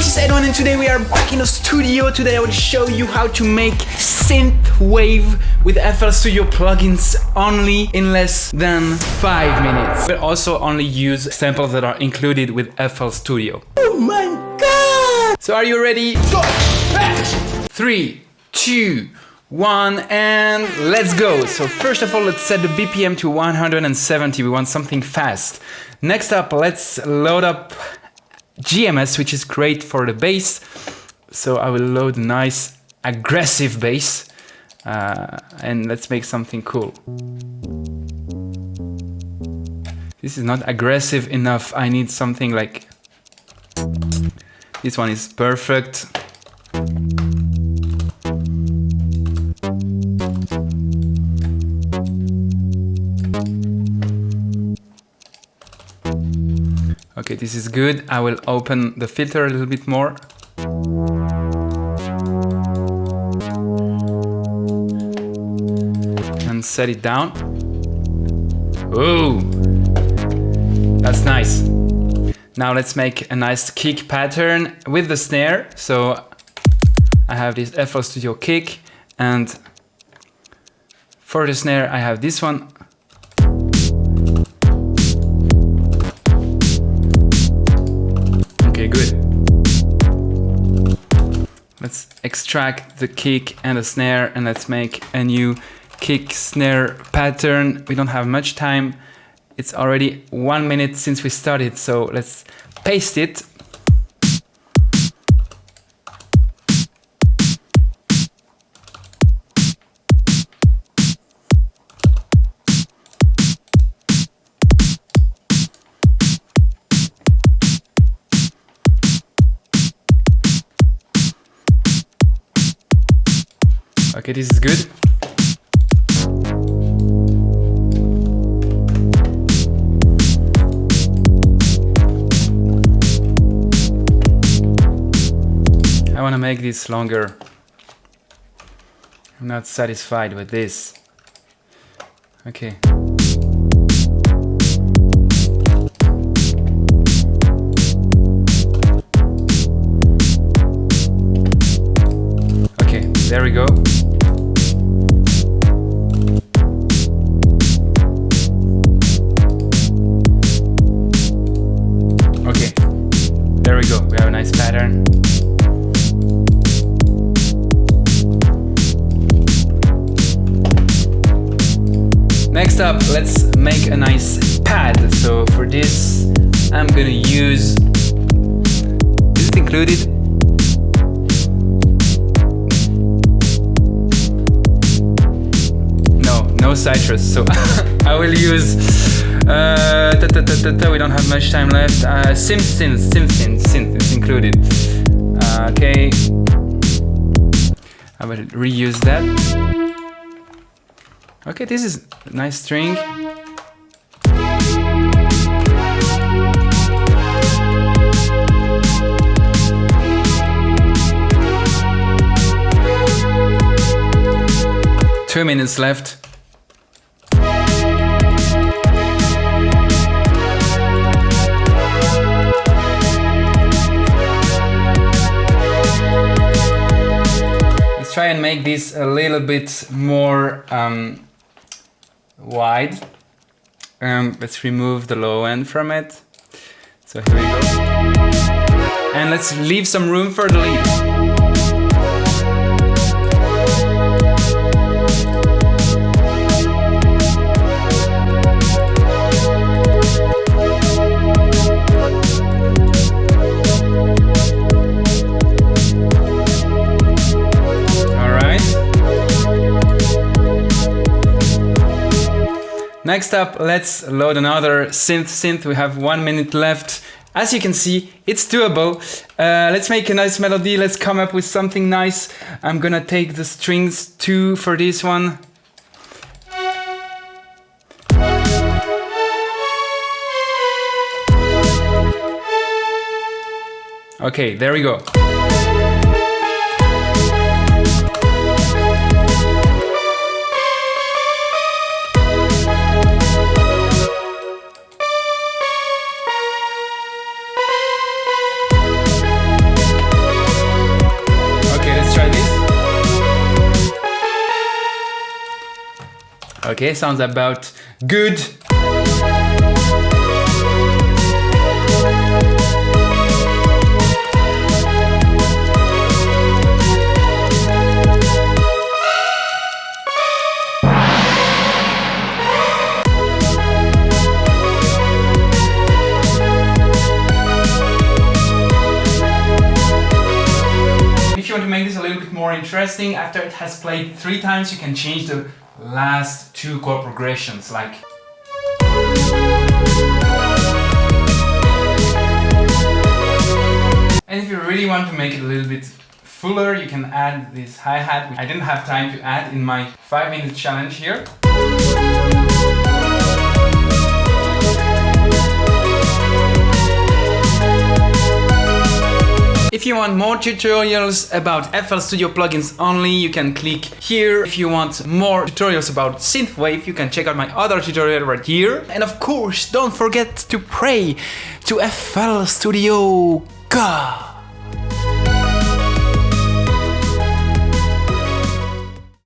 this is Edwin and today we are back in the studio. Today I will show you how to make synthwave with FL Studio plugins only in less than 5 minutes. We'll also only use samples that are included with FL Studio. Oh my god! So are you ready? Go! 3, 2, 1 and let's go. So first of all, let's set the BPM to 170. We want something fast. Next up, let's load up GMS, which is great for the bass. So I will load a nice aggressive bass and let's make something cool. This is not aggressive enough. I need something like this one is perfect. Okay, this is good. I will open the filter a little bit more. And set it down. Ooh, that's nice. Now let's make a nice kick pattern with the snare. So I have this FL Studio kick, and for the snare I have this one. Okay, good. Let's extract the kick and the snare and let's make a new kick snare pattern. We don't have much time. It's already 1 minute since we started, so let's paste it. Okay, this is good. I want to make this longer. I'm not satisfied with this. Okay. Okay, there we go. Okay, there we go. We have a nice pattern. Next up, let's make a nice pad. So for this, I'm gonna use, is it included? No citrus, so I will use, we don't have much time left, synth is included. Okay, I will reuse that. Okay, this is a nice string. Two minutes left. Let's try and make this a little bit more wide. Let's remove the low end from it. So here we go. And let's leave some room for the lead. Next up, let's load another synth. We have 1 minute left. As you can see, it's doable. Let's make a nice melody. Let's come up with something nice. I'm gonna take the strings 2 for this one. Okay, there we go. Okay, sounds about good. If you want to make this a little bit more interesting, after it has played 3 times, you can change the last 2 chord progressions, like. And if you really want to make it a little bit fuller, you can add this hi-hat, which I didn't have time to add in my 5-minute challenge here. If you want more tutorials about FL Studio plugins only, you can click here. If you want more tutorials about synthwave, you can check out my other tutorial right here. And of course, don't forget to pray to FL Studio God.